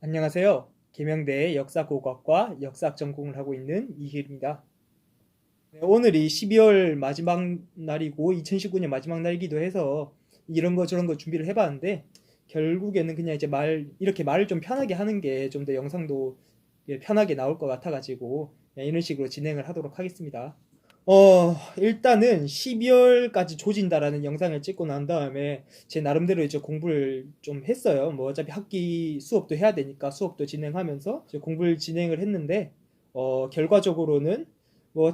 안녕하세요. 계명대의 역사고고학과 역사학 전공을 하고 있는 이길입니다. 네, 오늘이 12월 마지막 날이고 2019년 마지막 날이기도 해서 이런 거 저런 거 준비를 해봤는데 결국에는 그냥 이제 이렇게 말을 좀 편하게 하는 게 좀 더 영상도 편하게 나올 것 같아가지고 그냥 이런 식으로 진행을 하도록 하겠습니다. 일단은 12월까지 조진다라는 영상을 찍고 난 다음에 제 나름대로 이제 공부를 좀 했어요. 뭐 어차피 학기 수업도 해야 되니까 수업도 진행하면서 이제 공부를 진행을 했는데, 결과적으로는 뭐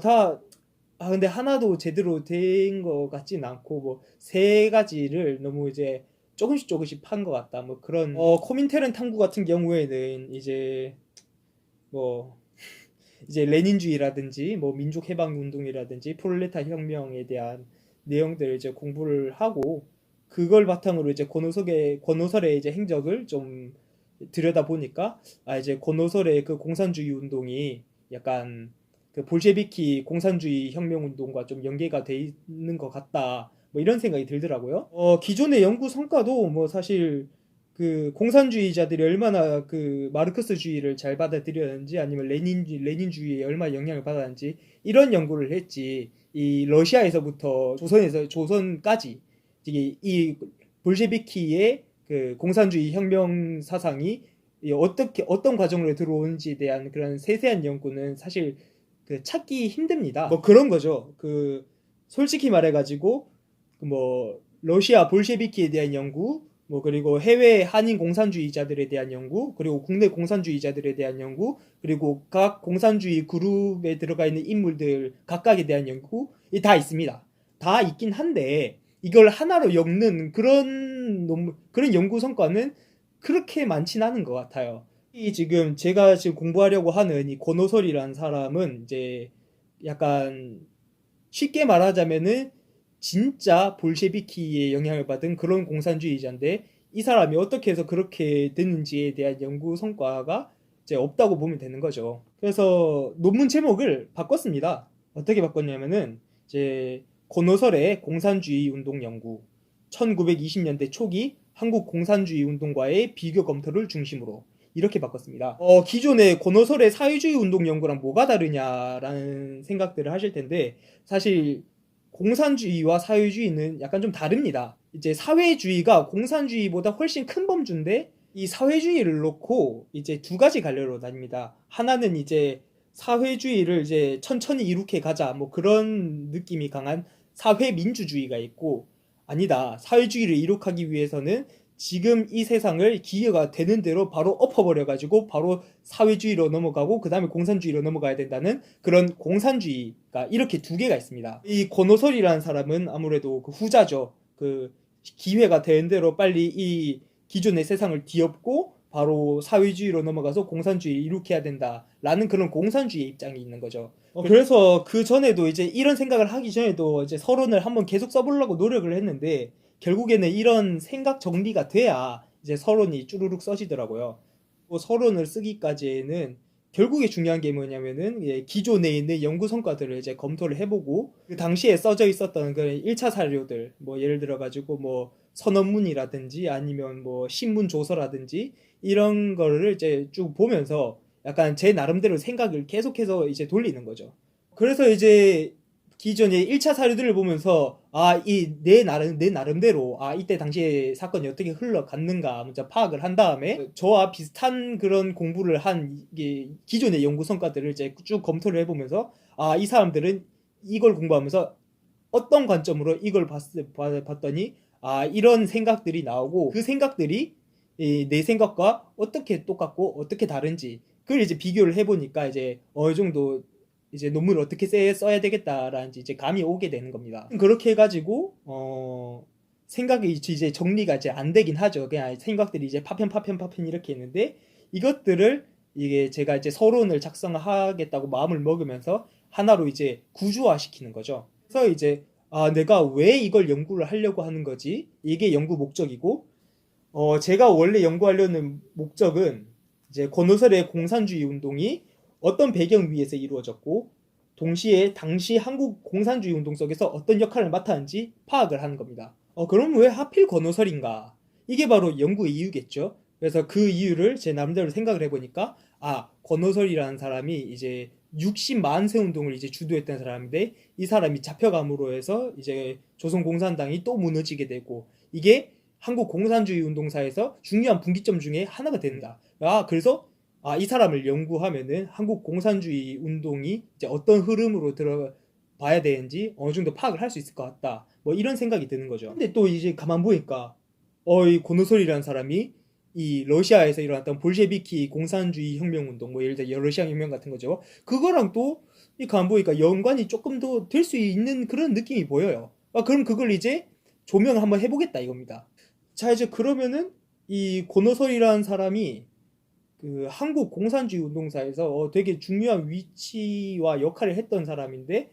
근데 하나도 제대로 된 것 같진 않고, 뭐 세 가지를 너무 이제 조금씩 조금씩 판 것 같다. 뭐 그런, 코민테른 탐구 같은 경우에는 뭐, 이제 레닌주의라든지 뭐 민족해방운동이라든지 프롤레타 혁명에 대한 내용들을 이제 공부를 하고, 그걸 바탕으로 이제 권오설의 이제 행적을 좀 들여다 보니까, 이제 권오설의 그 공산주의 운동이 약간 그 볼셰비키 공산주의 혁명 운동과 좀 연계가 돼 있는 것 같다, 뭐 이런 생각이 들더라고요. 기존의 연구 성과도 뭐 사실 그 공산주의자들이 얼마나 그 마르크스주의를 잘 받아들였는지, 아니면 레닌주의에 얼마나 영향을 받았는지 이런 연구를 했지, 이 러시아에서부터 조선까지 이 볼셰비키의 그 공산주의 혁명 사상이 어떤 과정으로 들어오는지에 대한 그런 세세한 연구는 사실 그 찾기 힘듭니다. 뭐 그런 거죠. 그 솔직히 말해가지고 뭐 러시아 볼셰비키에 대한 연구, 뭐 그리고 해외 한인 공산주의자들에 대한 연구, 그리고 국내 공산주의자들에 대한 연구, 그리고 각 공산주의 그룹에 들어가 있는 인물들 각각에 대한 연구, 이 다 있습니다. 다 있긴 한데 이걸 하나로 엮는 그런 연구 성과는 그렇게 많진 않은 것 같아요. 이 지금 제가 지금 공부하려고 하는 이 권오설이라는 사람은 이제 약간 쉽게 말하자면은 진짜 볼셰비키의 영향을 받은 그런 공산주의자인데, 이 사람이 어떻게 해서 그렇게 됐는지에 대한 연구 성과가 이제 없다고 보면 되는 거죠. 그래서 논문 제목을 바꿨습니다. 어떻게 바꿨냐면은 이제 권오설의 공산주의 운동 연구, 1920년대 초기 한국 공산주의 운동과의 비교 검토를 중심으로, 이렇게 바꿨습니다. 기존의 권오설의 사회주의 운동 연구랑 뭐가 다르냐라는 생각들을 하실 텐데, 사실 공산주의와 사회주의는 약간 좀 다릅니다. 이제 사회주의가 공산주의보다 훨씬 큰 범주인데, 이 사회주의를 놓고 이제 두 가지 갈래로 다닙니다. 하나는 이제 사회주의를 이제 천천히 이룩해 가자, 뭐 그런 느낌이 강한 사회민주주의가 있고, 아니다, 사회주의를 이룩하기 위해서는 지금 이 세상을 기회가 되는 대로 바로 엎어버려가지고 바로 사회주의로 넘어가고 그 다음에 공산주의로 넘어가야 된다는 그런 공산주의가, 이렇게 두 개가 있습니다. 이 권오설이라는 사람은 아무래도 그 후자죠. 그 기회가 되는 대로 빨리 이 기존의 세상을 뒤엎고 바로 사회주의로 넘어가서 공산주의를 이룩해야 된다라는 그런 공산주의 입장이 있는 거죠. 그래서 그 전에도 이제 이런 생각을 하기 전에도 이제 서론을 한번 계속 써보려고 노력을 했는데, 결국에는 이런 생각 정리가 돼야 이제 서론이 쭈루룩 써지더라고요. 서론을 쓰기까지는 결국에 중요한 게 뭐냐면은, 기존에 있는 연구 성과들을 이제 검토를 해보고, 그 당시에 써져 있었던 그 1차 사료들, 뭐 예를 들어 가지고 뭐 선언문이라든지 아니면 뭐 신문 조서라든지 이런 거를 이제 쭉 보면서 약간 제 나름대로 생각을 계속해서 이제 돌리는 거죠. 그래서 이제 기존의 1차 사료들을 보면서, 내 나름대로 이때 당시에 사건이 어떻게 흘러갔는가 먼저 파악을 한 다음에, 저와 비슷한 그런 공부를 한 이게 기존의 연구 성과들을 이제 쭉 검토를 해보면서, 이 사람들은 이걸 공부하면서 어떤 관점으로 이걸 봤더니 이런 생각들이 나오고, 그 생각들이 내 생각과 어떻게 똑같고 어떻게 다른지, 그걸 이제 비교를 해보니까 이제 어느 정도 이제 논문을 어떻게 써야 되겠다라는 이제 감이 오게 되는 겁니다. 그렇게 해가지고 생각이 이제 정리가 이제 안 되긴 하죠. 그냥 생각들이 이제 파편 이렇게 있는데, 이것들을 이게 제가 이제 서론을 작성하겠다고 마음을 먹으면서 하나로 이제 구조화시키는 거죠. 그래서 이제 내가 왜 이걸 연구를 하려고 하는 거지? 이게 연구 목적이고, 제가 원래 연구하려는 목적은 이제 권오설의 공산주의 운동이 어떤 배경 위에서 이루어졌고, 동시에 당시 한국 공산주의 운동 속에서 어떤 역할을 맡았는지 파악을 하는 겁니다. 그럼 왜 하필 권오설인가? 이게 바로 연구의 이유겠죠. 그래서 그 이유를 제 나름대로 생각을 해보니까 권오설이라는 사람이 이제 60만세 운동을 이제 주도했던 사람인데 이 사람이 잡혀감으로 해서 이제 조선공산당이 또 무너지게 되고 이게 한국 공산주의 운동사에서 중요한 분기점 중에 하나가 된다. 그래서 이 사람을 연구하면은 한국 공산주의 운동이 이제 어떤 흐름으로 들어봐야 되는지 어느 정도 파악을 할 수 있을 것 같다. 뭐 이런 생각이 드는 거죠. 근데 또 이제 가만 보니까 이 고노솔이라는 사람이 이 러시아에서 일어났던 볼셰비키 공산주의 혁명 운동, 뭐 예를 들어 러시아 혁명 같은 거죠. 그거랑 또 이 가만 보니까 연관이 조금 더 될 수 있는 그런 느낌이 보여요. 그럼 그걸 이제 조명을 한번 해보겠다 이겁니다. 자, 이제 그러면은 이 고노솔이라는 사람이 그 한국 공산주의 운동사에서 되게 중요한 위치와 역할을 했던 사람인데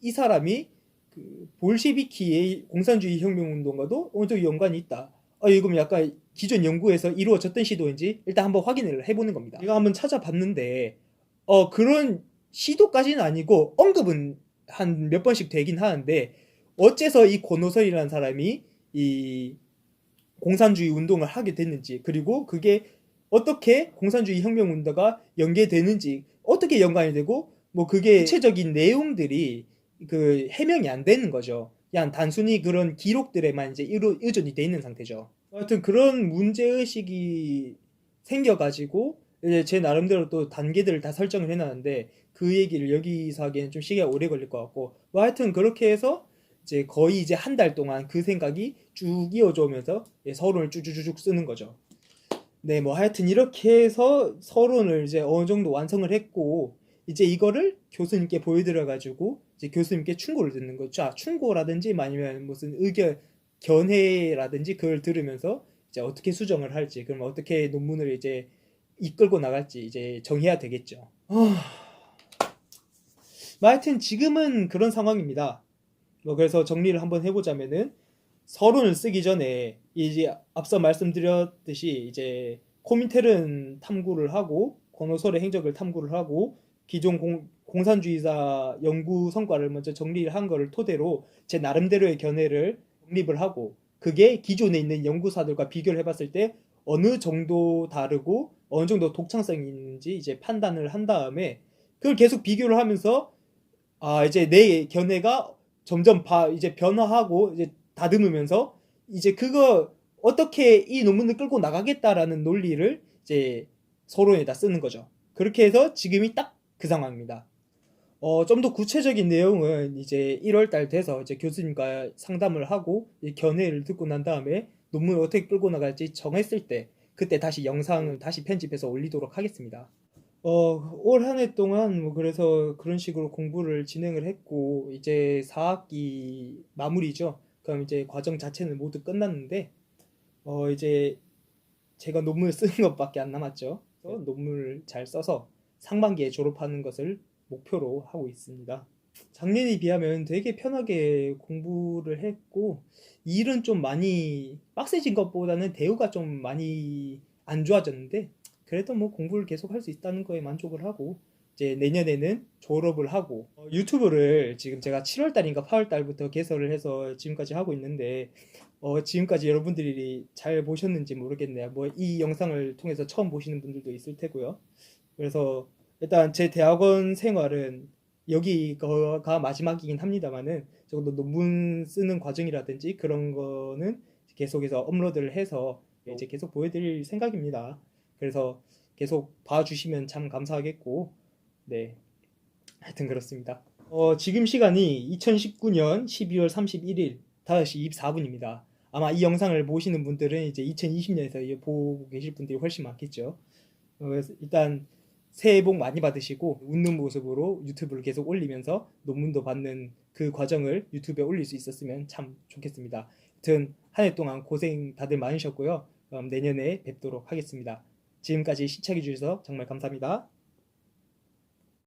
이 사람이 그 볼셰비키의 공산주의 혁명 운동과도 어느 정도 연관이 있다. 이거 약간 기존 연구에서 이루어졌던 시도인지 일단 한번 확인을 해보는 겁니다. 제가 한번 찾아봤는데 그런 시도까지는 아니고 언급은 한 몇 번씩 되긴 하는데 어째서 이 권오설이라는 사람이 이 공산주의 운동을 하게 됐는지 그리고 그게 어떻게 공산주의 혁명 운동과 연계되는지 어떻게 연관이 되고 뭐 그게 구체적인 내용들이 그 해명이 안 되는 거죠. 그냥 단순히 그런 기록들에만 이제 의존이 돼 있는 상태죠. 하여튼 그런 문제의식이 생겨가지고 이제 제 나름대로 또 단계들을 다 설정을 해놨는데 그 얘기를 여기서 하기에는 좀 시기가 오래 걸릴 것 같고 뭐 하여튼 그렇게 해서 이제 거의 이제 한 달 동안 그 생각이 쭉 이어져 오면서 서론을 쭉쭉쭉 쓰는 거죠. 네, 뭐 하여튼 이렇게 해서 서론을 이제 어느 정도 완성을 했고 이제 이거를 교수님께 보여드려 가지고 이제 교수님께 충고를 듣는 거죠. 충고라든지 아니면 무슨 의견 견해라든지 그걸 들으면서 이제 어떻게 수정을 할지 그럼 어떻게 논문을 이제 이끌고 나갈지 이제 정해야 되겠죠. 뭐 하여튼 지금은 그런 상황입니다. 뭐 그래서 정리를 한번 해보자면은 서론을 쓰기 전에 이제 앞서 말씀드렸듯이 이제 코민테른 탐구를 하고 권오설의 행적을 탐구를 하고 기존 공산주의자 연구 성과를 먼저 정리를 한 거를 토대로 제 나름대로의 견해를 정립을 하고 그게 기존에 있는 연구사들과 비교를 해봤을 때 어느 정도 다르고 어느 정도 독창성이 있는지 이제 판단을 한 다음에 그걸 계속 비교를 하면서 이제 내 견해가 점점 이제 변화하고 이제 다듬으면서 이제 그거 어떻게 이 논문을 끌고 나가겠다라는 논리를 이제 서론에다 쓰는 거죠. 그렇게 해서 지금이 딱 그 상황입니다. 좀 더 구체적인 내용은 이제 1월 달 돼서 이제 교수님과 상담을 하고 견해를 듣고 난 다음에 논문을 어떻게 끌고 나갈지 정했을 때 그때 다시 영상을 다시 편집해서 올리도록 하겠습니다. 올 한 해 동안 뭐 그래서 그런 식으로 공부를 진행을 했고 이제 4학기 마무리죠. 그럼 이제 과정 자체는 모두 끝났는데 이제 제가 논문을 쓰는 것밖에 안 남았죠. 그래서 논문을 잘 써서 상반기에 졸업하는 것을 목표로 하고 있습니다. 작년에 비하면 되게 편하게 공부를 했고 일은 좀 많이 빡세진 것보다는 대우가 좀 많이 안 좋아졌는데 그래도 뭐 공부를 계속 할 수 있다는 거에 만족을 하고 이제 내년에는 졸업을 하고 유튜브를 지금 제가 7월 달인가 8월 달부터 개설을 해서 지금까지 하고 있는데 지금까지 여러분들이 잘 보셨는지 모르겠네요. 뭐 이 영상을 통해서 처음 보시는 분들도 있을 테고요. 그래서 일단 제 대학원 생활은 여기가 마지막이긴 합니다만은 적어도 논문 쓰는 과정이라든지 그런 거는 계속해서 업로드를 해서 이제 계속 보여드릴 생각입니다. 그래서 계속 봐주시면 참 감사하겠고, 네, 하여튼 그렇습니다. 지금 시간이 2019년 12월 31일 5시 24분입니다. 아마 이 영상을 보시는 분들은 이제 2020년에서 보고 계실 분들이 훨씬 많겠죠. 그래서 일단 새해 복 많이 받으시고 웃는 모습으로 유튜브를 계속 올리면서 논문도 받는 그 과정을 유튜브에 올릴 수 있었으면 참 좋겠습니다. 하여튼 한 해 동안 고생 다들 많으셨고요. 내년에 뵙도록 하겠습니다. 지금까지 시청해 주셔서 정말 감사합니다.